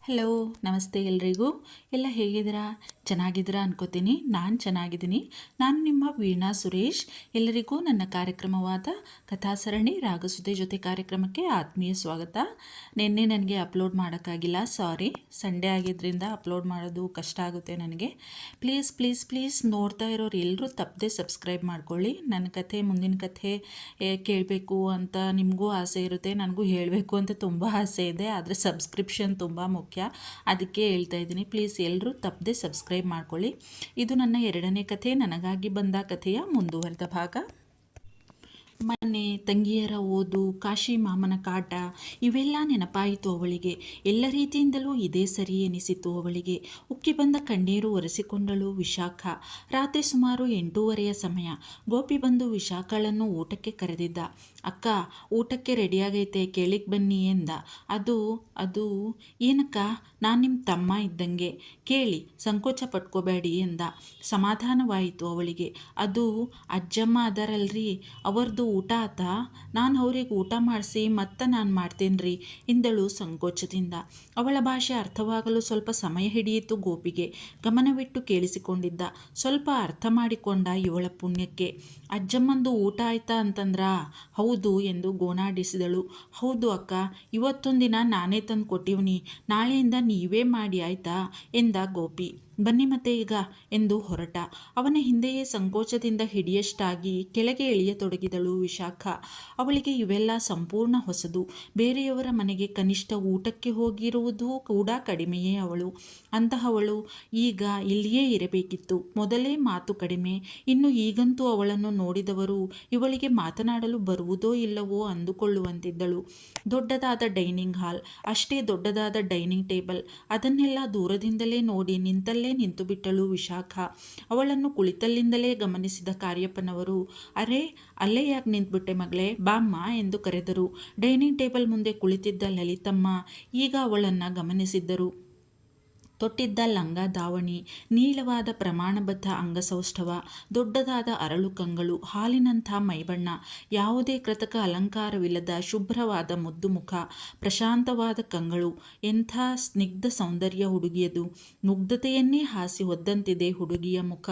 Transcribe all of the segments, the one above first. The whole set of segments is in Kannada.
ಹಲೋ, ನಮಸ್ತೆ ಎಲ್ರಿಗೂ. ಎಲ್ಲ ಹೇಗಿದ್ದೀರಾ? ಚೆನ್ನಾಗಿದ್ದೀರಾ ಅನ್ಕೋತೀನಿ. ನಾನು ಚೆನ್ನಾಗಿದ್ದೀನಿ. ನಾನು ನಿಮ್ಮ ವೀಣಾ ಸುರೇಶ್. ಎಲ್ಲರಿಗೂ ನನ್ನ ಕಾರ್ಯಕ್ರಮವಾದ ಕಥಾಸರಣಿ ರಾಗಸುಧೆ ಜೊತೆ ಕಾರ್ಯಕ್ರಮಕ್ಕೆ ಆತ್ಮೀಯ ಸ್ವಾಗತ. ನಿನ್ನೆ ನನಗೆ ಅಪ್ಲೋಡ್ ಮಾಡೋಕ್ಕಾಗಿಲ್ಲ, ಸಾರಿ. ಸಂಡೇ ಆಗಿದ್ದರಿಂದ ಅಪ್ಲೋಡ್ ಮಾಡೋದು ಕಷ್ಟ ಆಗುತ್ತೆ ನನಗೆ. ಪ್ಲೀಸ್ ಪ್ಲೀಸ್ ಪ್ಲೀಸ್ ನೋಡ್ತಾ ಇರೋರು ಎಲ್ಲರೂ ತಪ್ಪದೆ ಸಬ್ಸ್ಕ್ರೈಬ್ ಮಾಡ್ಕೊಳ್ಳಿ. ನನ್ನ ಕಥೆ, ಮುಂದಿನ ಕಥೆ ಕೇಳಬೇಕು ಅಂತ ನಿಮಗೂ ಆಸೆ ಇರುತ್ತೆ, ನನಗೂ ಹೇಳಬೇಕು ಅಂತ ತುಂಬ ಆಸೆ ಇದೆ. ಆದರೆ ಸಬ್ಸ್ಕ್ರಿಪ್ಷನ್ ತುಂಬ ಮುಖ್ಯ, ಅದಕ್ಕೆ ಹೇಳ್ತಾ ಇದ್ದೀನಿ. ಪ್ಲೀಸ್ ಎಲ್ಲರೂ ತಪ್ಪದೆ ಸಬ್ಸ್ಕ್ರೈಬ್ ಮಾಡ್ಕೊಳ್ಳಿ. ಇದು ನನ್ನ 2ನೇ ಕಥೆ, ನನಗಾಗಿ ಬಂದ ಕಥೆಯ ಮುಂದುವರೆದ ಭಾಗ. ಮನೆ, ತಂಗಿಯರ ಓದು, ಕಾಶಿ ಮಾಮನ ಕಾಟ ಇವೆಲ್ಲ ನೆನಪಾಯಿತು ಅವಳಿಗೆ. ಎಲ್ಲ ರೀತಿಯಿಂದಲೂ ಇದೇ ಸರಿ ಎನಿಸಿತು ಅವಳಿಗೆ. ಉಕ್ಕಿ ಬಂದ ಕಣ್ಣೀರು ಒರೆಸಿಕೊಂಡಳು ವಿಶಾಖ. ರಾತ್ರಿ ಸುಮಾರು 8:30 ಸಮಯ. ಗೋಪಿ ಬಂದು ವಿಶಾಖಳನ್ನು ಊಟಕ್ಕೆ ಕರೆದಿದ್ದ. ಅಕ್ಕ, ಊಟಕ್ಕೆ ರೆಡಿಯಾಗೈತೆ, ಕೇಳಿಕ್ ಬನ್ನಿ ಎಂದ. ಅದು ಏನಕ್ಕ, ನಾನು ನಿಮ್ಮ ತಮ್ಮ ಇದ್ದಂಗೆ, ಕೇಳಿ, ಸಂಕೋಚ ಪಟ್ಕೋಬೇಡಿ ಎಂದ. ಸಮಾಧಾನವಾಯಿತು ಅವಳಿಗೆ. ಅದು ಅಜ್ಜಮ್ಮ ಅದರಲ್ರಿ, ಅವರದು ಊಟ ಆತಾ? ನಾನು ಅವ್ರಿಗೆ ಊಟ ಮಾಡಿಸಿ ಮತ್ತೆ ನಾನು ಮಾಡ್ತೇನೆ ಎಂದಳು ಸಂಕೋಚದಿಂದ. ಅವಳ ಭಾಷೆ ಅರ್ಥವಾಗಲು ಸ್ವಲ್ಪ ಸಮಯ ಹಿಡಿಯಿತು ಗೋಪಿಗೆ. ಗಮನವಿಟ್ಟು ಕೇಳಿಸಿಕೊಂಡಿದ್ದ. ಸ್ವಲ್ಪ ಅರ್ಥ ಮಾಡಿಕೊಂಡ ಇವಳ ಪುಣ್ಯಕ್ಕೆ. ಅಜ್ಜಮ್ಮಂದು ಊಟ ಆಯ್ತಾ ಅಂತಂದ್ರಾ? ಹೌದು ಎಂದು ಗೋಣಾಡಿಸಿದಳು. ಹೌದು ಅಕ್ಕ, ಇವತ್ತೊಂದಿನ ನಾನೇ ತಂದು ಕೊಟ್ಟಿವ್ನಿ, ನಾಳೆಯಿಂದ ನೀವೇ ಮಾಡಿ ಆಯ್ತಾ ಎಂದ ಗೋಪಿ. ಬನ್ನಿ ಮತ್ತೆ ಈಗ ಎಂದು ಹೊರಟ. ಅವನ ಹಿಂದೆಯೇ ಸಂಕೋಚದಿಂದ ಹಿಡಿಯಷ್ಟಾಗಿ ಕೆಳಗೆ ಇಳಿಯತೊಡಗಿದಳು ವಿಶಾಖ. ಅವಳಿಗೆ ಇವೆಲ್ಲ ಸಂಪೂರ್ಣ ಹೊಸದು. ಬೇರೆಯವರ ಮನೆಗೆ ಕನಿಷ್ಠ ಊಟಕ್ಕೆ ಹೋಗಿರುವುದು ಕೂಡ ಕಡಿಮೆಯೇ ಅವಳು. ಅಂತಹವಳು ಈಗ ಇಲ್ಲಿಯೇ ಇರಬೇಕಿತ್ತು. ಮೊದಲೇ ಮಾತು ಕಡಿಮೆ, ಇನ್ನು ಈಗಂತೂ ಅವಳನ್ನು ನೋಡಿದವರು ಇವಳಿಗೆ ಮಾತನಾಡಲು ಬರುವುದೋ ಇಲ್ಲವೋ ಅಂದುಕೊಳ್ಳುವಂತಿದ್ದಳು. ದೊಡ್ಡದಾದ ಡೈನಿಂಗ್ ಹಾಲ್, ಅಷ್ಟೇ ದೊಡ್ಡದಾದ ಡೈನಿಂಗ್ ಟೇಬಲ್, ಅದನ್ನೆಲ್ಲ ದೂರದಿಂದಲೇ ನೋಡಿ ನಿಂತಲ್ಲೇ ನಿಂತು ಬಿಟ್ಟಳು ವಿಶಾಖ. ಅವಳನ್ನು ಕುಳಿತಲ್ಲಿಂದಲೇ ಗಮನಿಸಿದ ಕಾರ್ಯಪ್ಪನವರು, ಅರೆ, ಅಲ್ಲೇ ಯಾಕೆ ನಿಂತ್ಬಿಟ್ಟೆ ಮಗಳೇ, ಬಾಮ್ಮ ಎಂದು ಕರೆದರು. ಡೈನಿಂಗ್ ಟೇಬಲ್ ಮುಂದೆ ಕುಳಿತಿದ್ದ ಲಲಿತಮ್ಮ ಈಗ ಅವಳನ್ನು ಗಮನಿಸಿದ್ದರು. ತೊಟ್ಟಿದ್ದ ಲಂಗ ದಾವಣಿ, ನೀಳವಾದ ಪ್ರಮಾಣಬದ್ಧ ಅಂಗಸೌಷ್ಠವ, ದೊಡ್ಡದಾದ ಅರಳು ಕಂಗಳು, ಹಾಲಿನಂಥ ಮೈಬಣ್ಣ, ಯಾವುದೇ ಕೃತಕ ಅಲಂಕಾರವಿಲ್ಲದ ಶುಭ್ರವಾದ ಮುದ್ದು ಮುಖ, ಪ್ರಶಾಂತವಾದ ಕಂಗಳು. ಎಂಥ ಸ್ನಿಗ್ಧ ಸೌಂದರ್ಯ ಹುಡುಗಿಯದು. ಮುಗ್ಧತೆಯನ್ನೇ ಹಾಸಿ ಹೊದ್ದಂತಿದೆ ಹುಡುಗಿಯ ಮುಖ.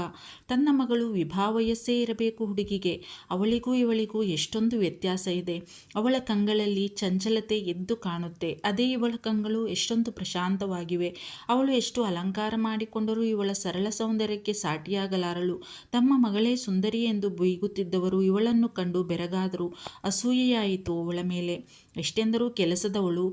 ತನ್ನ ಮಗಳು ವಿಭಾವಯಸ್ಸೇ ಇರಬೇಕು ಹುಡುಗಿಗೆ. ಅವಳಿಗೂ ಇವಳಿಗೂ ಎಷ್ಟೊಂದು ವ್ಯತ್ಯಾಸ ಇದೆ. ಅವಳ ಕಂಗಳಲ್ಲಿ ಚಂಚಲತೆ ಎದ್ದು ಕಾಣುತ್ತೆ, ಅದೇ ಇವಳ ಕಂಗಳು ಎಷ್ಟೊಂದು ಪ್ರಶಾಂತವಾಗಿವೆ. ಅವಳು ಎಷ್ಟು ಅಲಂಕಾರ ಮಾಡಿಕೊಂಡರೂ ಇವಳ ಸರಳ ಸೌಂದರ್ಯಕ್ಕೆ ಸಾಟಿಯಾಗಲಾರಳು. ತಮ್ಮ ಮಗಳೇ ಸುಂದರಿ ಎಂದು ಬೀಗುತ್ತಿದ್ದವರು ಇವಳನ್ನು ಕಂಡು ಬೆರಗಾದರು. ಅಸೂಯೆಯಾಯಿತು ಅವಳ ಮೇಲೆ. ಎಷ್ಟೆಂದರೂ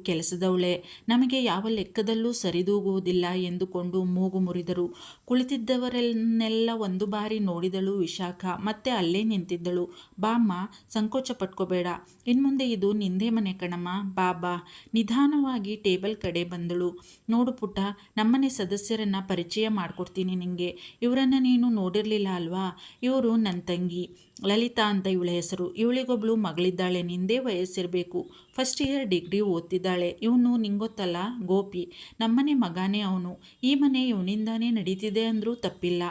ಕೆಲಸದವಳೇ, ನಮಗೆ ಯಾವ ಲೆಕ್ಕದಲ್ಲೂ ಸರಿದೂಗುವುದಿಲ್ಲ ಎಂದುಕೊಂಡು ಮೂಗು ಮುರಿದರು. ಕುಳಿತಿದ್ದವರನ್ನೆಲ್ಲ ಒಂದು ಬಾರಿ ನೋಡಿದಳು ವಿಶಾಖ. ಮತ್ತೆ ಅಲ್ಲೇ ನಿಂತಿದ್ದಳು. ಬಾಮ್ಮ, ಸಂಕೋಚ ಪಟ್ಕೋಬೇಡ, ಇನ್ಮುಂದೆ ಇದು ನಿಂದೇ ಮನೆ ಕಣಮ್ಮ, ಬಾಬಾ. ನಿಧಾನವಾಗಿ ಟೇಬಲ್ ಕಡೆ ಬಂದಳು. ನೋಡು ಪುಟ್ಟ, ನಮ್ಮನೆ ಸದಸ್ಯರನ್ನ ಪರಿಚಯ ಮಾಡಿಕೊಡ್ತೀನಿ ನಿಂಗೆ. ಇವರನ್ನು ನೀನು ನೋಡಿರಲಿಲ್ಲ ಅಲ್ವಾ? ಇವರು ನನ್ನ ತಂಗಿ ಲಲಿತಾ ಅಂತ ಇವಳ ಹೆಸರು. ಇವಳಿಗೊಬ್ಳು ಮಗಳಿದ್ದಾಳೆ, ನಿಂದೇ ವಯಸ್ಸಿರಬೇಕು. ಫಸ್ಟ್ ಇಯರ್ ಡಿಗ್ರಿ ಓದ್ತಿದ್ದಾಳೆ. ಇವನು ನಿಂಗೊತ್ತಲ್ಲ, ಗೋಪಿ, ನಮ್ಮನೆ ಮಗಾನೇ ಅವನು. ಈ ಮನೆ ಇವನಿಂದಾನೇ ನಡೀತಿದೆ ಅಂದರೂ ತಪ್ಪಿಲ್ಲ.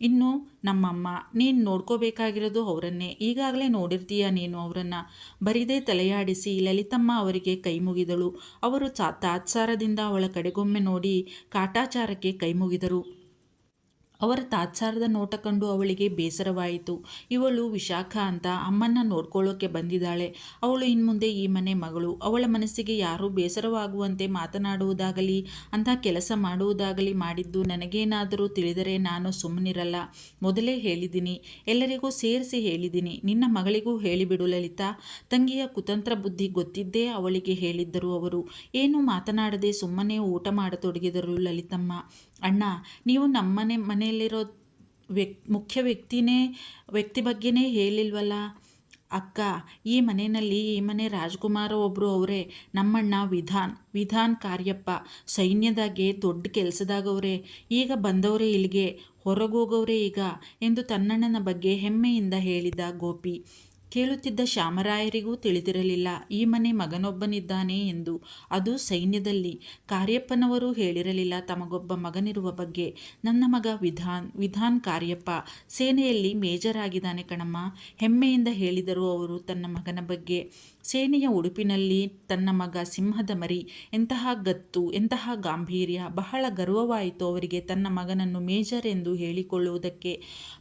ಇನ್ನು ನಮ್ಮಮ್ಮ, ನೀನು ನೋಡ್ಕೋಬೇಕಾಗಿರೋದು ಅವರನ್ನೇ. ಈಗಾಗಲೇ ನೋಡಿರ್ತೀಯ ನೀನು ಅವರನ್ನು. ಬರಿದೇ ತಲೆಯಾಡಿಸಿ ಲಲಿತಮ್ಮ ಅವರಿಗೆ ಕೈ ಮುಗಿದಳು. ಅವರು ತಾತ್ಸಾರದಿಂದ ಅವಳ ಕಡೆಗೊಮ್ಮೆ ನೋಡಿ ಕಾಟಾಚಾರಕ್ಕೆ ಕೈ ಮುಗಿದರು. ಅವರ ತಾತ್ಸಾರದ ನೋಟ ಕಂಡು ಅವಳಿಗೆ ಬೇಸರವಾಯಿತು. ಇವಳು ವಿಶಾಖ ಅಂತ ಅಮ್ಮನ್ನ ನೋಡ್ಕೊಳ್ಳೋಕೆ ಬಂದಿದ್ದಾಳೆ. ಅವಳು ಇನ್ಮುಂದೆ ಈ ಮನೆ ಮಗಳು. ಅವಳ ಮನಸ್ಸಿಗೆ ಯಾರೂ ಬೇಸರವಾಗುವಂತೆ ಮಾತನಾಡುವುದಾಗಲಿ ಅಂಥ ಕೆಲಸ ಮಾಡುವುದಾಗಲಿ ಮಾಡಿದ್ದು ನನಗೇನಾದರೂ ತಿಳಿದರೆ ನಾನು ಸುಮ್ಮನಿರಲ್ಲ. ಮೊದಲೇ ಹೇಳಿದ್ದೀನಿ, ಎಲ್ಲರಿಗೂ ಸೇರಿಸಿ ಹೇಳಿದ್ದೀನಿ. ನಿನ್ನ ಮಗಳಿಗೂ ಹೇಳಿಬಿಡು ಲಲಿತಾ. ತಂಗಿಯ ಕುತಂತ್ರ ಬುದ್ಧಿ ಗೊತ್ತಿದ್ದೇ ಅವಳಿಗೆ ಹೇಳಿದ್ದರು ಅವರು. ಏನೂ ಮಾತನಾಡದೆ ಸುಮ್ಮನೆ ಊಟ ಮಾಡತೊಡಗಿದರು ಲಲಿತಮ್ಮ. ಅಣ್ಣ, ನೀವು ಮನೆಯಲ್ಲಿರೋ ಮುಖ್ಯ ವ್ಯಕ್ತಿ ಬಗ್ಗೆನೇ ಹೇಳಿಲ್ವಲ್ಲ? ಅಕ್ಕ, ಈ ಮನೆ ರಾಜ್ಕುಮಾರ ಒಬ್ಬರು ಅವರೇ, ನಮ್ಮಣ್ಣ ವಿಧಾನ್ ಕಾರ್ಯಪ್ಪ. ಸೈನ್ಯದಾಗೆ ದೊಡ್ಡ ಕೆಲಸದಾಗವ್ರೆ. ಈಗ ಬಂದವರೇ ಇಲ್ಲಿಗೆ, ಹೊರಗೋಗವ್ರೆ ಈಗ ಎಂದು ತನ್ನಣ್ಣನ ಬಗ್ಗೆ ಹೆಮ್ಮೆಯಿಂದ ಹೇಳಿದ ಗೋಪಿ. ಕೇಳುತ್ತಿದ್ದ ಶ್ಯಾಮರಾಯರಿಗೂ ತಿಳಿದಿರಲಿಲ್ಲ ಈ ಮನೆ ಮಗನೊಬ್ಬನಿದ್ದಾನೆ ಎಂದು. ಅದು ಸೈನ್ಯದಲ್ಲಿ. ಕಾರ್ಯಪ್ಪನವರು ಹೇಳಿರಲಿಲ್ಲ ತಮಗೊಬ್ಬ ಮಗನಿರುವ ಬಗ್ಗೆ. ನನ್ನ ಮಗ ವಿಧಾನ್ ಕಾರ್ಯಪ್ಪ ಸೇನೆಯಲ್ಲಿ ಮೇಜರ್ ಆಗಿದ್ದಾನೆ ಕಣಮ್ಮ, ಹೆಮ್ಮೆಯಿಂದ ಹೇಳಿದರು ಅವರು ತನ್ನ ಮಗನ ಬಗ್ಗೆ. ಸೇನೆಯ ಉಡುಪಿನಲ್ಲಿ ತನ್ನ ಮಗ ಸಿಂಹದ ಮರಿ. ಎಂತಹ ಗತ್ತು, ಎಂತಹ ಗಾಂಭೀರ್ಯ! ಬಹಳ ಗರ್ವವಾಯಿತು ಅವರಿಗೆ ತನ್ನ ಮಗನನ್ನು ಮೇಜರ್ ಎಂದು ಹೇಳಿಕೊಳ್ಳುವುದಕ್ಕೆ.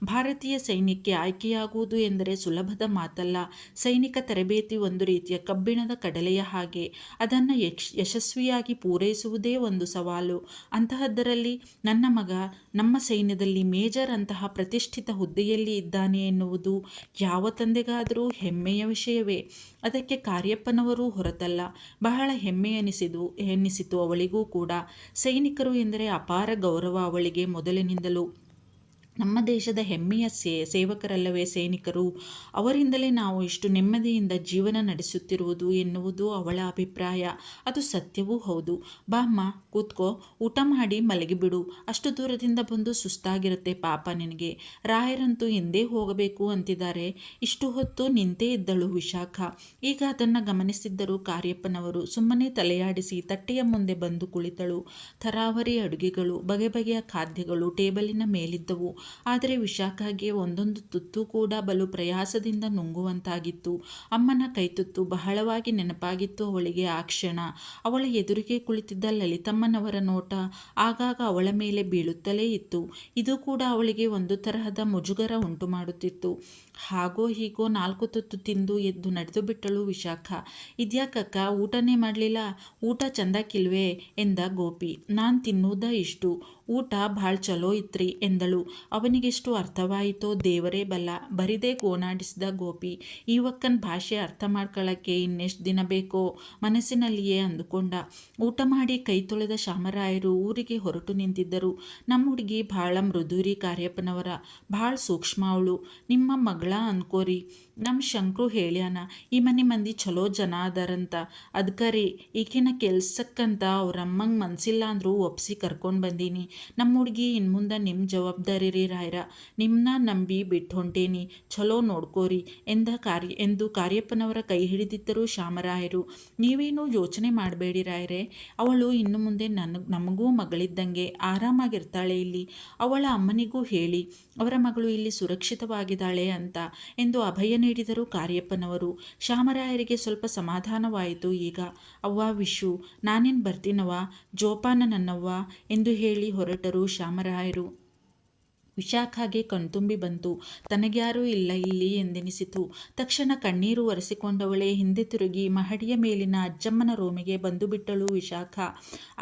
ಭಾರತೀಯ ಸೈನ್ಯಕ್ಕೆ ಆಯ್ಕೆಯಾಗುವುದು ಎಂದರೆ ಸುಲಭದ ಮಾತಲ್ಲ. ಸೈನಿಕ ತರಬೇತಿ ಒಂದು ರೀತಿಯ ಕಬ್ಬಿಣದ ಕಡಲೆಯ ಹಾಗೆ. ಅದನ್ನು ಯಶಸ್ವಿಯಾಗಿ ಪೂರೈಸುವುದೇ ಒಂದು ಸವಾಲು. ಅಂತಹದ್ದರಲ್ಲಿ ನನ್ನ ಮಗ ನಮ್ಮ ಸೈನ್ಯದಲ್ಲಿ ಮೇಜರ್ ಅಂತಹ ಪ್ರತಿಷ್ಠಿತ ಹುದ್ದೆಯಲ್ಲಿ ಇದ್ದಾನೆ ಎನ್ನುವುದು ಯಾವ ತಂದೆಗಾದರೂ ಹೆಮ್ಮೆಯ ವಿಷಯವೇ. ಅದಕ್ಕೆ ಕಾರ್ಯಪ್ಪನವರೂ ಹೊರತಲ್ಲ. ಬಹಳ ಹೆಮ್ಮೆ ಎನ್ನಿಸಿತು ಅವಳಿಗೂ ಕೂಡ. ಸೈನಿಕರು ಎಂದರೆ ಅಪಾರ ಗೌರವ ಅವಳಿಗೆ ಮೊದಲಿನಿಂದಲೂ. ನಮ್ಮ ದೇಶದ ಹೆಮ್ಮೆಯ ಸೇವಕರಲ್ಲವೇ ಸೈನಿಕರು. ಅವರಿಂದಲೇ ನಾವು ಇಷ್ಟು ನೆಮ್ಮದಿಯಿಂದ ಜೀವನ ನಡೆಸುತ್ತಿರುವುದು ಎನ್ನುವುದು ಅವಳ ಅಭಿಪ್ರಾಯ. ಅದು ಸತ್ಯವೂ ಹೌದು. ಬಾಮ್ಮ, ಕೂತ್ಕೋ, ಊಟ ಮಾಡಿ ಮಲಗಿಬಿಡು. ಅಷ್ಟು ದೂರದಿಂದ ಬಂದು ಸುಸ್ತಾಗಿರುತ್ತೆ ಪಾಪ ನಿನಗೆ. ರಾಯರಂತೂ ಎಂದೇ ಹೋಗಬೇಕು ಅಂತಿದ್ದಾರೆ. ಇಷ್ಟು ಹೊತ್ತು ನಿಂತೇ ಇದ್ದಳು ವಿಶಾಖ. ಈಗ ಅದನ್ನು ಗಮನಿಸಿದ್ದರು ಕಾರ್ಯಪ್ಪನವರು. ಸುಮ್ಮನೆ ತಲೆಯಾಡಿಸಿ ತಟ್ಟೆಯ ಮುಂದೆ ಬಂದು ಕುಳಿತಳು. ಥರಾವರಿ ಅಡುಗೆಗಳು, ಬಗೆ ಬಗೆಯ ಖಾದ್ಯಗಳು ಟೇಬಲಿನ ಮೇಲಿದ್ದವು. ಆದರೆ ವಿಶಾಖಗೆ ಒಂದೊಂದು ತುತ್ತು ಕೂಡ ಬಲು ಪ್ರಯಾಸದಿಂದ ನುಂಗುವಂತಾಗಿತ್ತು. ಅಮ್ಮನ ಕೈತುತ್ತು ಬಹಳವಾಗಿ ನೆನಪಾಗಿತ್ತು ಅವಳಿಗೆ ಆ ಕ್ಷಣ. ಅವಳ ಎದುರಿಗೆ ಕುಳಿತಿದ್ದ ಲಲಿತಮ್ಮನವರ ನೋಟ ಆಗಾಗ ಅವಳ ಮೇಲೆ ಬೀಳುತ್ತಲೇ ಇತ್ತು. ಇದು ಕೂಡ ಅವಳಿಗೆ ಒಂದು ತರಹದ ಮುಜುಗರ ಉಂಟು ಮಾಡುತ್ತಿತ್ತು. ಹಾಗೋ ಹೀಗೋ 4 ತುತ್ತು ತಿಂದು ಎದ್ದು ನಡೆದು ಬಿಟ್ಟಳು ವಿಶಾಖ. ಇದ್ಯಾಕಕ್ಕ ಊಟನೇ ಮಾಡಲಿಲ್ಲ? ಊಟ ಚಂದಾಕಿಲ್ವೇ ಎಂದ ಗೋಪಿ. ನಾನು ತಿನ್ನುವುದ ಇಷ್ಟು, ಊಟ ಭಾಳ ಚಲೋ ಇತ್ರಿ ಎಂದಳು. ಅವನಿಗೆಷ್ಟು ಅರ್ಥವಾಯಿತೋ ದೇವರೇ ಬಲ್ಲ. ಬರಿದೇ ಗೋಣಾಡಿಸಿದ ಗೋಪಿ. ಈ ಒಕ್ಕನ ಭಾಷೆ ಅರ್ಥ ಮಾಡ್ಕೊಳ್ಳೋಕ್ಕೆ ಇನ್ನೆಷ್ಟು ದಿನ ಬೇಕೋ ಮನಸ್ಸಿನಲ್ಲಿಯೇ ಅಂದುಕೊಂಡ. ಊಟ ಮಾಡಿ ಕೈ ತೊಳೆದ ಶಾಮರಾಯರು ಊರಿಗೆ ಹೊರಟು ನಿಂತಿದ್ದರು. ನಮ್ಮ ಹುಡುಗಿ ಭಾಳ ಮೃದುರಿ ಕಾರ್ಯಪ್ಪನವರ, ಭಾಳ ಸೂಕ್ಷ್ಮ ಅವಳು. ನಿಮ್ಮ ಮಗಳ ಅನ್ಕೋರಿ. ನಮ್ಮ ಶಂಕರು ಹೇಳ್ಯಾನ ಈ ಮನೆ ಮಂದಿ ಚಲೋ ಜನ ಅದಾರಂತ. ಅದ್ಕರಿ ಈಕಿನ ಕೆಲ್ಸಕ್ಕಂತ ಅವ್ರಮ್ಮಂಗೆ ಮನಸ್ಸಿಲ್ಲ ಅಂದರೂ ಒಪ್ಸಿ ಕರ್ಕೊಂಡು ಬಂದೀನಿ. ನಮ್ಮ ಹುಡುಗಿ ಇನ್ಮುಂದೆ ನಿಮ್ಮ ಜವಾಬ್ದಾರಿ ರೀ ರಾಯರ. ನಿಮ್ಮನ್ನ ನಂಬಿ ಬಿಟ್ಟು ಹೊಂಟೇನಿ, ಚಲೋ ನೋಡ್ಕೋರಿ ಎಂದು ಕಾರ್ಯಪ್ಪನವರ ಕೈ ಹಿಡಿದಿದ್ದರು ಶಾಮರಾಯರು. ನೀವೇನು ಯೋಚನೆ ಮಾಡಬೇಡಿ ರಾಯರೇ, ಅವಳು ಇನ್ನು ಮುಂದೆ ನಮಗೂ ಮಗಳಿದ್ದಂಗೆ ಆರಾಮಾಗಿರ್ತಾಳೆ ಇಲ್ಲಿ. ಅವಳ ಅಮ್ಮನಿಗೂ ಹೇಳಿ ಅವರ ಮಗಳು ಇಲ್ಲಿ ಸುರಕ್ಷಿತವಾಗಿದ್ದಾಳೆ ಅಂತ ಎಂದು ಅಭಯ ನೀಡಿದರು ಕಾರ್ಯಪ್ಪನವರು. ಶಾಮರಾಯರಿಗೆ ಸ್ವಲ್ಪ ಸಮಾಧಾನವಾಯಿತು ಈಗ. ಅವ್ವ ವಿಶು, ನಾನೇನು ಬರ್ತೀನವ್ವ, ಜೋಪಾನ ನನ್ನವ್ವ ಎಂದು ಹೇಳಿ ಹೊರಟರು ಶಾಮರಾಯರು. ವಿಶಾಖಗೆ ಕಣ್ತುಂಬಿ ಬಂತು. ತನಗ್ಯಾರೂ ಇಲ್ಲ ಇಲ್ಲಿ ಎಂದೆನಿಸಿತು. ತಕ್ಷಣ ಕಣ್ಣೀರು ಒರೆಸಿಕೊಂಡವಳೆ ಹಿಂದೆ ತಿರುಗಿ ಮಹಡಿಯ ಮೇಲಿನ ಅಜ್ಜಮ್ಮನ ರೂಮಿಗೆ ಬಂದು ಬಿಟ್ಟಳು ವಿಶಾಖ.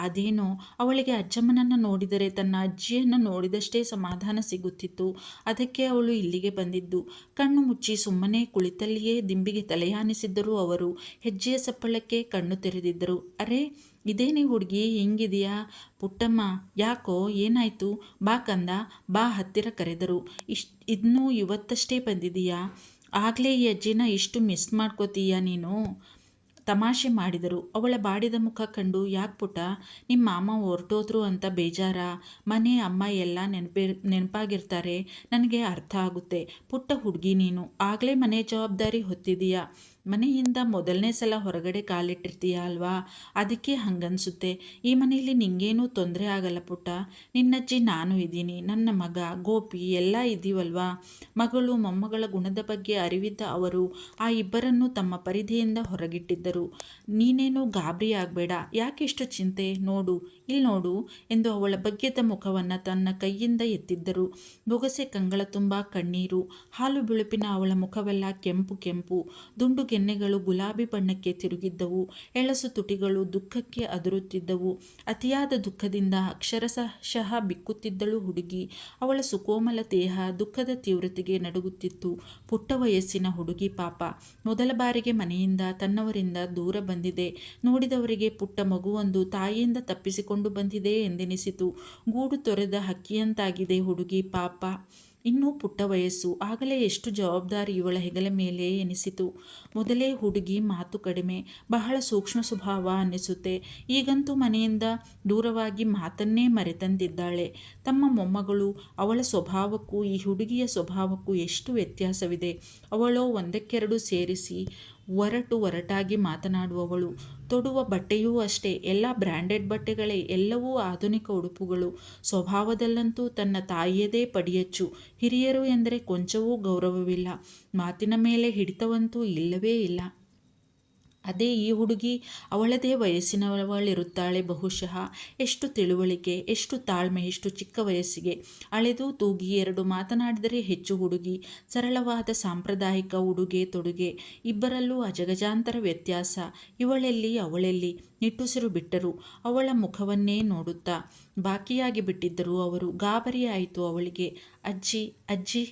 ಅದೇನೋ ಅವಳಿಗೆ ಅಜ್ಜಮ್ಮನನ್ನು ನೋಡಿದರೆ ತನ್ನ ಅಜ್ಜಿಯನ್ನು ನೋಡಿದಷ್ಟೇ ಸಮಾಧಾನ ಸಿಗುತ್ತಿತ್ತು. ಅದಕ್ಕೆ ಅವಳು ಇಲ್ಲಿಗೆ ಬಂದಿದ್ದು. ಕಣ್ಣು ಮುಚ್ಚಿ ಸುಮ್ಮನೆ ಕುಳಿತಲ್ಲಿಯೇ ದಿಂಬಿಗೆ ತಲೆಯಾನಿಸಿದ್ದರು ಅವರು. ಹೆಜ್ಜೆಯ ಸಪ್ಪಳಕ್ಕೆ ಕಣ್ಣು ತೆರೆದಿದ್ದರು. ಅರೆ, ಇದೇನೇ ಹುಡುಗಿ ಹಿಂಗಿದೆಯಾ? ಪುಟ್ಟಮ್ಮ, ಯಾಕೋ ಏನಾಯಿತು? ಬಾ ಕಂದ, ಬಾ ಹತ್ತಿರ ಕರೆದರು. ಇನ್ನೂ ಇವತ್ತಷ್ಟೇ ಬಂದಿದೀಯಾ? ಆಗಲೇ ಈ ಅಜ್ಜಿನ ಇಷ್ಟು ಮಿಸ್ ಮಾಡ್ಕೋತೀಯ ನೀನು? ತಮಾಷೆ ಮಾಡಿದರು. ಅವಳ ಬಾಡಿದ ಮುಖ ಕಂಡು, ಯಾಕೆ ಪುಟ್ಟ, ನಿಮ್ಮ ಮಾಮ ಹೊರಟೋದ್ರು ಅಂತ ಬೇಜಾರ? ಮನೆ ಅಮ್ಮ ಎಲ್ಲ ನೆನಪಾಗಿರ್ತಾರೆ. ನನಗೆ ಅರ್ಥ ಆಗುತ್ತೆ. ಪುಟ್ಟ ಹುಡುಗಿ ನೀನು, ಆಗಲೇ ಮನೆ ಜವಾಬ್ದಾರಿ ಹೊತ್ತಿದೀಯಾ. ಮನೆಯಿಂದ ಮೊದಲನೇ ಸಲ ಹೊರಗಡೆ ಕಾಲಿಟ್ಟಿರ್ತೀಯ ಅಲ್ವಾ? ಅದಕ್ಕೆ ಹಂಗನ್ಸುತ್ತೆ. ಈ ಮನೆಯಲ್ಲಿ ನಿಂಗೇನೂ ತೊಂದರೆ ಆಗಲ್ಲ ಪುಟ್ಟ. ನಿನ್ನಜ್ಜಿ ನಾನು ಇದ್ದೀನಿ, ನನ್ನ ಮಗ ಗೋಪಿ ಎಲ್ಲ ಇದ್ದೀವಲ್ವಾ? ಮಗಳು ಮೊಮ್ಮಗಳ ಗುಣದ ಬಗ್ಗೆ ಅರಿವಿದ್ದ ಅವರು ಆ ಇಬ್ಬರನ್ನು ತಮ್ಮ ಪರಿಧಿಯಿಂದ ಹೊರಗಿಟ್ಟಿದ್ದರು. ನೀನೇನು ಗಾಬರಿ ಆಗಬೇಡ. ಯಾಕೆಷ್ಟು ಚಿಂತೆ? ನೋಡು, ಇಲ್ಲಿ ನೋಡು ಎಂದು ಅವಳ ಬಗ್ಗೆದ ಮುಖವನ್ನು ತನ್ನ ಕೈಯಿಂದ ಎತ್ತಿದ್ದರು. ಬೊಗಸೆ ಕಂಗಳ ತುಂಬ ಕಣ್ಣೀರು. ಹಾಲು ಬಿಳುಪಿನ ಅವಳ ಮುಖವೆಲ್ಲ ಕೆಂಪು ಕೆಂಪು. ದುಂಡು ಗೆನ್ನೆಗಳು ಗುಲಾಬಿ ಬಣ್ಣಕ್ಕೆ ತಿರುಗಿದ್ದವು. ಎಳಸು ತುಟಿಗಳು ದುಃಖಕ್ಕೆ ಅದುರುತ್ತಿದ್ದವು. ಅತಿಯಾದ ದುಃಖದಿಂದ ಅಕ್ಷರಶಃ ಬಿಕ್ಕುತ್ತಿದ್ದಳು ಹುಡುಗಿ. ಅವಳ ಸುಕೋಮಲ ದೇಹ ದುಃಖದ ತೀವ್ರತೆಗೆ ನಡುಗುತ್ತಿತ್ತು. ಪುಟ್ಟ ವಯಸ್ಸಿನ ಹುಡುಗಿ ಪಾಪ. ಮೊದಲ ಬಾರಿಗೆ ಮನೆಯಿಂದ ತನ್ನವರಿಂದ ದೂರ ಬಂದಿದೆ. ನೋಡಿದವರಿಗೆ ಪುಟ್ಟ ಮಗುವೊಂದು ತಾಯಿಯಿಂದ ತಪ್ಪಿಸಿಕೊಂಡು ಬಂದಿದೆ ಎಂದೆನಿಸಿತು. ಗೂಡು ತೊರೆದ ಹಕ್ಕಿಯಂತಾಗಿದೆ ಹುಡುಗಿ ಪಾಪ. ಇನ್ನೂ ಪುಟ್ಟ ವಯಸ್ಸು, ಆಗಲೇ ಎಷ್ಟು ಜವಾಬ್ದಾರಿ ಇವಳ ಹೆಗಲ ಮೇಲೆ ಎನಿಸಿತು. ಮೊದಲೇ ಹುಡುಗಿ ಮಾತು ಕಡಿಮೆ, ಬಹಳ ಸೂಕ್ಷ್ಮ ಸ್ವಭಾವ ಅನ್ನಿಸುತ್ತೆ. ಈಗಂತೂ ಮನೆಯಿಂದ ದೂರವಾಗಿ ಮಾತನ್ನೇ ಮರೆತಂತಿದ್ದಾಳೆ. ತಮ್ಮ ಮೊಮ್ಮಗಳು ಅವಳ ಸ್ವಭಾವಕ್ಕೂ ಈ ಹುಡುಗಿಯ ಸ್ವಭಾವಕ್ಕೂ ಎಷ್ಟು ವ್ಯತ್ಯಾಸವಿದೆ. ಅವಳೋ ಒಂದಕ್ಕೆರಡು ಸೇರಿಸಿ ಒರಟಾಗಿ ಮಾತನಾಡುವವಳು. ತೊಡುವ ಬಟ್ಟೆಯೂ ಅಷ್ಟೇ, ಎಲ್ಲ ಬ್ರ್ಯಾಂಡೆಡ್ ಬಟ್ಟೆಗಳೇ, ಎಲ್ಲವೂ ಆಧುನಿಕ ಉಡುಪುಗಳು. ಸ್ವಭಾವದಲ್ಲಂತೂ ತನ್ನ ತಾಯಿಯದೇ ಪಡಿಯಚ್ಚು. ಹಿರಿಯರು ಎಂದರೆ ಕೊಂಚವೂ ಗೌರವವಿಲ್ಲ. ಮಾತಿನ ಮೇಲೆ ಹಿಡಿತವಂತೂ ಇಲ್ಲವೇ ಇಲ್ಲ. ಅದೇ ಈ ಹುಡುಗಿ ಅವಳದೇ ವಯಸ್ಸಿನವಳಿರುತ್ತಾಳೆ ಬಹುಶಃ. ಎಷ್ಟು ತಿಳುವಳಿಕೆ, ಎಷ್ಟು ತಾಳ್ಮೆ, ಎಷ್ಟು ಚಿಕ್ಕ ವಯಸ್ಸಿಗೆ. ಅಳೆದು ತೂಗಿ ಎರಡು ಮಾತನಾಡಿದರೆ ಹೆಚ್ಚು ಹುಡುಗಿ. ಸರಳವಾದ ಸಾಂಪ್ರದಾಯಿಕ ಉಡುಗೆ ತೊಡುಗೆ, ಇಬ್ಬರಲ್ಲೂ ಅಜಗಜಾಂತರ ವ್ಯತ್ಯಾಸ. ಇವಳೆಲ್ಲಿ ಅವಳೆಲ್ಲಿ ನಿಟ್ಟುಸಿರು ಬಿಟ್ಟರು. ಅವಳ ಮುಖವನ್ನೇ ನೋಡುತ್ತಾ. ಬಾಕಿಯಾಗಿ ಬಿಟ್ಟಿದ್ದರು ಅವರು. ಗಾಬರಿಯಾಯಿತು ಅವಳಿಗೆ. ಅಜ್ಜಿ ಅಜ್ಜಿ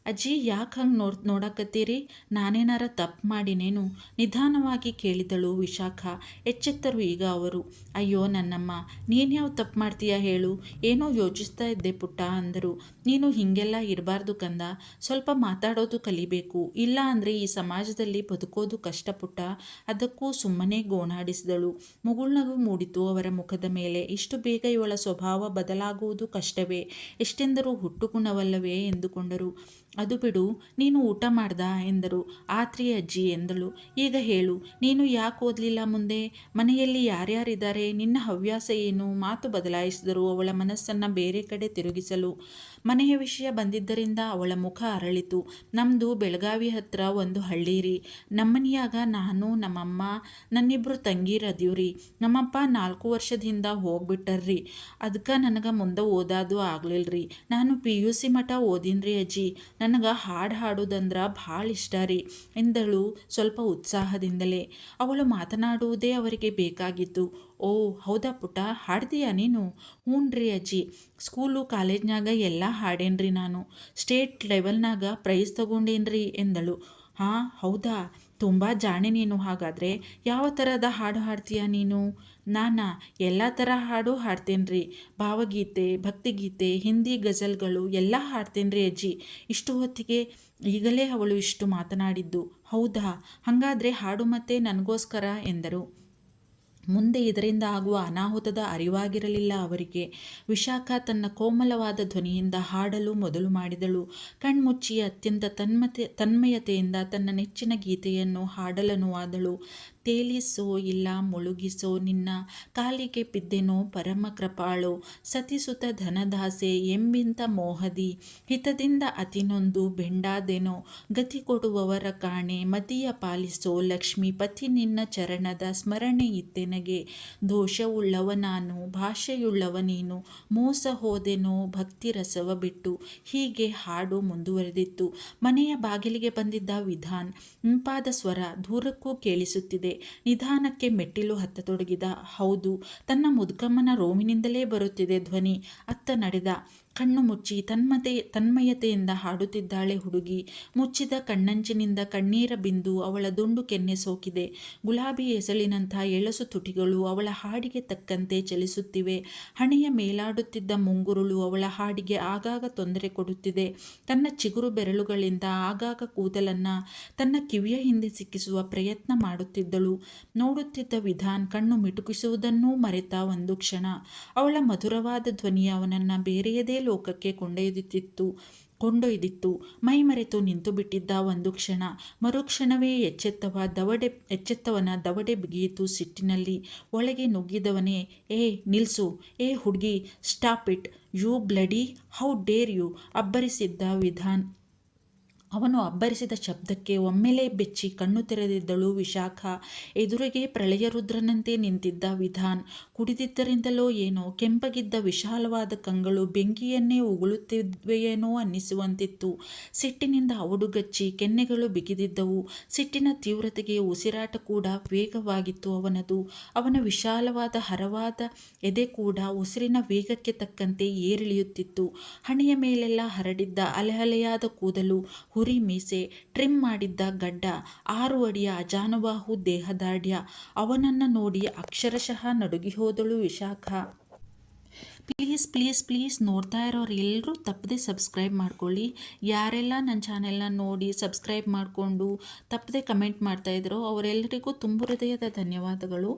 ಅಜ್ಜಿ, ಯಾಕೆ ಹಂಗೆ ನೋಡಕತ್ತೀರಿ? ನಾನೇನಾರ ತಪ್ಪು ಮಾಡಿನೇನು? ನಿಧಾನವಾಗಿ ಕೇಳಿದಳು ವಿಶಾಖ. ಎಚ್ಚೆತ್ತರು ಈಗ ಅವರು. ಅಯ್ಯೋ ನನ್ನಮ್ಮ, ನೀನು ಯಾವ ತಪ್ಪು ಮಾಡ್ತೀಯ ಹೇಳು? ಏನೋ ಯೋಚಿಸ್ತಾ ಇದ್ದೆ ಪುಟ್ಟ ಅಂದರು. ನೀನು ಹೀಗೆಲ್ಲ ಇರಬಾರ್ದು ಕಂದ. ಸ್ವಲ್ಪ ಮಾತಾಡೋದು ಕಲಿಬೇಕು. ಇಲ್ಲ ಅಂದರೆ ಈ ಸಮಾಜದಲ್ಲಿ ಬದುಕೋದು ಕಷ್ಟ ಪುಟ್ಟ. ಅದಕ್ಕೂ ಸುಮ್ಮನೆ ಗೋಣಾಡಿಸಿದಳು. ಮುಗುಳ್ನಗು ಮೂಡಿತು ಅವರ ಮುಖದ ಮೇಲೆ. ಇಷ್ಟು ಬೇಗ ಇವಳ ಸ್ವಭಾವ ಬದಲಾಗುವುದು ಕಷ್ಟವೇ? ಎಷ್ಟೆಂದರೂ ಹುಟ್ಟುಗುಣವಲ್ಲವೇ ಎಂದುಕೊಂಡರು. ಅದು ಬಿಡು, ನೀನು ಊಟ ಮಾಡ್ದ ಎಂದರು. ಆತ್ರಿ ಅಜ್ಜಿ ಎಂದಳು. ಈಗ ಹೇಳು, ನೀನು ಯಾಕೆ ಓದಲಿಲ್ಲ ಮುಂದೆ? ಮನೆಯಲ್ಲಿ ಯಾರ್ಯಾರಿದ್ದಾರೆ? ನಿನ್ನ ಹವ್ಯಾಸ ಏನು? ಮಾತು ಬದಲಾಯಿಸಿದರು ಅವಳ ಮನಸ್ಸನ್ನು ಬೇರೆ ಕಡೆ ತಿರುಗಿಸಲು. ಮನೆಯ ವಿಷಯ ಬಂದಿದ್ದರಿಂದ ಅವಳ ಮುಖ ಅರಳಿತು. ನಮ್ಮದು ಬೆಳಗಾವಿ ಹತ್ರ ಒಂದು ಹಳ್ಳಿ ರೀ. ನಮ್ಮನಿಯಾಗ ನಾನು, ನಮ್ಮಮ್ಮ, ನನ್ನಿಬ್ಬರು ತಂಗೀರದೀವ್ರಿ. ನಮ್ಮಪ್ಪ 4 ವರ್ಷದಿಂದ ಹೋಗ್ಬಿಟ್ಟರ್ರಿ. ಅದಕ್ಕೆ ನನಗೆ ಮುಂದೆ ಓದೋದು ಆಗ್ಲಿಲ್ರಿ. ನಾನು PUC ಮಠ ಓದಿನ್ರಿ ಅಜ್ಜಿ. ನನಗೆ ಹಾಡು ಹಾಡೋದಂದ್ರೆ ಭಾಳ ಇಷ್ಟ ರೀ ಎಂದಳು ಸ್ವಲ್ಪ ಉತ್ಸಾಹದಿಂದಲೇ. ಅವಳು ಮಾತನಾಡುವುದೇ ಅವರಿಗೆ ಬೇಕಾಗಿತ್ತು. ಓ ಹೌದಾ ಪುಟ್ಟ, ಹಾಡ್ತೀಯಾ ನೀನು? ಹ್ಞೂನ್ರಿ ಅಜ್ಜಿ, ಸ್ಕೂಲು ಕಾಲೇಜ್ನಾಗ ಎಲ್ಲ ಹಾಡೇನ್ರಿ ನಾನು. ಸ್ಟೇಟ್ ಲೆವೆಲ್ನಾಗ ಪ್ರೈಸ್ ತಗೊಂಡೇನ್ರಿ ಎಂದಳು. ಹಾಂ ಹೌದಾ, ತುಂಬ ಜಾಣೆ ನೀನು ಹಾಗಾದರೆ. ಯಾವ ಥರದ ಹಾಡು ಹಾಡ್ತೀಯ ನೀನು? ನಾನಾ ಎಲ್ಲ ಥರ ಹಾಡು ಹಾಡ್ತೇನ್ರಿ. ಭಾವಗೀತೆ, ಭಕ್ತಿಗೀತೆ, ಹಿಂದಿ ಗಜಲ್ಗಳು ಎಲ್ಲ ಹಾಡ್ತೇನ್ರಿ ಅಜ್ಜಿ. ಇಷ್ಟು ಹೊತ್ತಿಗೆ ಈಗಲೇ ಅವಳು ಇಷ್ಟು ಮಾತನಾಡಿದ್ದು. ಹೌದಾ, ಹಾಗಾದರೆ ಹಾಡು ಮತ್ತೆ ನನಗೋಸ್ಕರ ಎಂದರು. ಮುಂದೆ ಇದರಿಂದ ಆಗುವ ಅನಾಹುತದ ಅರಿವಾಗಿರಲಿಲ್ಲ ಅವರಿಗೆ. ವಿಶಾಖ ತನ್ನ ಕೋಮಲವಾದ ಧ್ವನಿಯಿಂದ ಹಾಡಲು ಮೊದಲು ಮಾಡಿದಳು. ಕಣ್ಮುಚ್ಚಿ ಅತ್ಯಂತ ತನ್ಮಯತೆಯಿಂದ ತನ್ನ ನೆಚ್ಚಿನ ಗೀತೆಯನ್ನು ಹಾಡಲನುವಾದಳು. ತೇಲಿಸೋ ಇಲ್ಲ ಮುಳುಗಿಸೋ ನಿನ್ನ ಕಾಲಿಗೆ ಬಿದ್ದೆನೋ ಪರಮ ಕೃಪಾಳೋ, ಸತಿಸುತ ಧನದಾಸೆ ಎಂಬಿಂತ ಮೋಹದಿ, ಹಿತದಿಂದ ಅತಿನೊಂದು ಬೆಂಡಾದೆನೋ, ಗತಿ ಕೊಡುವವರ ಕಾಣೆ ಮತಿಯ ಪಾಲಿಸೋ ಲಕ್ಷ್ಮೀ ಪತಿ, ನಿನ್ನ ಚರಣದ ಸ್ಮರಣೆ ಇತ್ತೆನಗೆ. ದೋಷವುಳ್ಳವ ನಾನು, ಭಾಷೆಯುಳ್ಳವ ನೀನು, ಮೋಸ ಹೋದೆನೋ ಭಕ್ತಿ ರಸವ ಬಿಟ್ಟು. ಹೀಗೆ ಹಾಡು ಮುಂದುವರೆದಿತ್ತು. ಮನೆಯ ಬಾಗಿಲಿಗೆ ಬಂದಿದ್ದ ವಿಧಾನ್. ಇಂಪಾದ ಸ್ವರ ದೂರಕ್ಕೂ ಕೇಳಿಸುತ್ತಿದೆ. ನಿಧಾನಕ್ಕೆ ಮೆಟ್ಟಿಲು ಹತ್ತತೊಡಗಿದ. ಹೌದು, ತನ್ನ ಮುದುಕಮ್ಮನ ರೋಮಿನಿಂದಲೇ ಬರುತ್ತಿದೆ ಧ್ವನಿ. ಅತ್ತ ನಡೆದ. ಕಣ್ಣು ಮುಚ್ಚಿ ತನ್ಮಯತೆಯಿಂದ ಹಾಡುತ್ತಿದ್ದಾಳೆ ಹುಡುಗಿ. ಮುಚ್ಚಿದ ಕಣ್ಣಂಚಿನಿಂದ ಕಣ್ಣೀರ ಬಿಂದು ಅವಳ ದುಂಡು ಕೆನ್ನೆ ಸೋಕಿದೆ. ಗುಲಾಬಿ ಎಸಳಿನಂಥ ಎಳಸು ತುಟಿಗಳು ಅವಳ ಹಾಡಿಗೆ ತಕ್ಕಂತೆ ಚಲಿಸುತ್ತಿವೆ. ಹಣೆಯ ಮೇಲಾಡುತ್ತಿದ್ದ ಮುಂಗುರುಳು ಅವಳ ಹಾಡಿಗೆ ಆಗಾಗ ತೊಂದರೆ ಕೊಡುತ್ತಿದೆ. ತನ್ನ ಚಿಗುರು ಬೆರಳುಗಳಿಂದ ಆಗಾಗ ಕೂದಲನ್ನು ತನ್ನ ಕಿವಿಯ ಹಿಂದೆ ಸಿಕ್ಕಿಸುವ ಪ್ರಯತ್ನ ಮಾಡುತ್ತಿದ್ದಳು. ನೋಡುತ್ತಿದ್ದ ವಿಧಾನ್ ಕಣ್ಣು ಮಿಟುಕಿಸುವುದನ್ನೂ ಮರೆತ ಒಂದು ಕ್ಷಣ. ಅವಳ ಮಧುರವಾದ ಧ್ವನಿಯ ಅವನನ್ನು ಬೇರೆಯದೇ ಲೋಕಕ್ಕೆ ಕೊಂಡೊಯ್ದಿತ್ತು. ಮೈಮರೆತು ನಿಂತು ಬಿಟ್ಟಿದ್ದ ಒಂದು ಕ್ಷಣ. ಮರುಕ್ಷಣವೇ ಎಚ್ಚೆತ್ತವನ ದವಡೆ ಬಿಗಿಯಿತು ಸಿಟ್ಟಿನಲ್ಲಿ. ಒಳಗೆ ನುಗ್ಗಿದವನೇ, ಏ ನಿಲ್ಸು, ಏ ಹುಡುಗಿ, stop it, you bloody, how dare you, ಅಬ್ಬರಿಸಿದ್ದ ವಿಧಾನ್. ಅವನು ಅಬ್ಬರಿಸಿದ ಶಬ್ದಕ್ಕೆ ಒಮ್ಮೆಲೇ ಬೆಚ್ಚಿ ಕಣ್ಣು ತೆರೆದಿದ್ದಳು ವಿಶಾಖ. ಎದುರಿಗೆ ಪ್ರಳಯ ರುದ್ರನಂತೆ ನಿಂತಿದ್ದ ವಿಧಾನ್. ಕುಡಿದಿದ್ದರಿಂದಲೋ ಏನೋ ಕೆಂಪಗಿದ್ದ ವಿಶಾಲವಾದ ಕಂಗಳು ಬೆಂಕಿಯನ್ನೇ ಉಗುಳುತ್ತಿವೆಯೇನೋ ಅನ್ನಿಸುವಂತಿತ್ತು. ಸಿಟ್ಟಿನಿಂದ ಅವಡುಗಚ್ಚಿ ಕೆನ್ನೆಗಳು ಬಿಗಿದಿದ್ದವು. ಸಿಟ್ಟಿನ ತೀವ್ರತೆಗೆ ಉಸಿರಾಟ ಕೂಡ ವೇಗವಾಗಿತ್ತು ಅವನದು. ಅವನ ವಿಶಾಲವಾದ ಹರವಾದ ಎದೆ ಕೂಡ ಉಸಿರಿನ ವೇಗಕ್ಕೆ ತಕ್ಕಂತೆ ಏರಿಳಿಯುತ್ತಿತ್ತು. ಹಣೆಯ ಮೇಲೆಲ್ಲ ಹರಡಿದ್ದ ಅಲೆಅಲೆಯಾದ ಕೂದಲು, ಹುರಿ ಮೀಸೆ, ಟ್ರಿಮ್ ಮಾಡಿದ್ದ ಗಡ್ಡ, 6 ಅಡಿಯ ಅಜಾನುಬಾಹು ದೇಹದಾಢ್ಯ. ಅವನನ್ನು ನೋಡಿ ಅಕ್ಷರಶಃ ನಡುಗಿ ಹೋದಳು ವಿಶಾಖ. ಪ್ಲೀಸ್ ಪ್ಲೀಸ್ ಪ್ಲೀಸ್ ನೋಡ್ತಾ ಇರೋರು ಎಲ್ಲರೂ ತಪ್ಪದೆ ಸಬ್ಸ್ಕ್ರೈಬ್ ಮಾಡ್ಕೊಳ್ಳಿ. ಯಾರೆಲ್ಲ ನನ್ನ ಚಾನೆಲ್ನ ನೋಡಿ ಸಬ್ಸ್ಕ್ರೈಬ್ ಮಾಡಿಕೊಂಡು ತಪ್ಪದೆ ಕಮೆಂಟ್ ಮಾಡ್ತಾಯಿದ್ರೋ ಅವರೆಲ್ಲರಿಗೂ ತುಂಬ ಹೃದಯದ ಧನ್ಯವಾದಗಳು.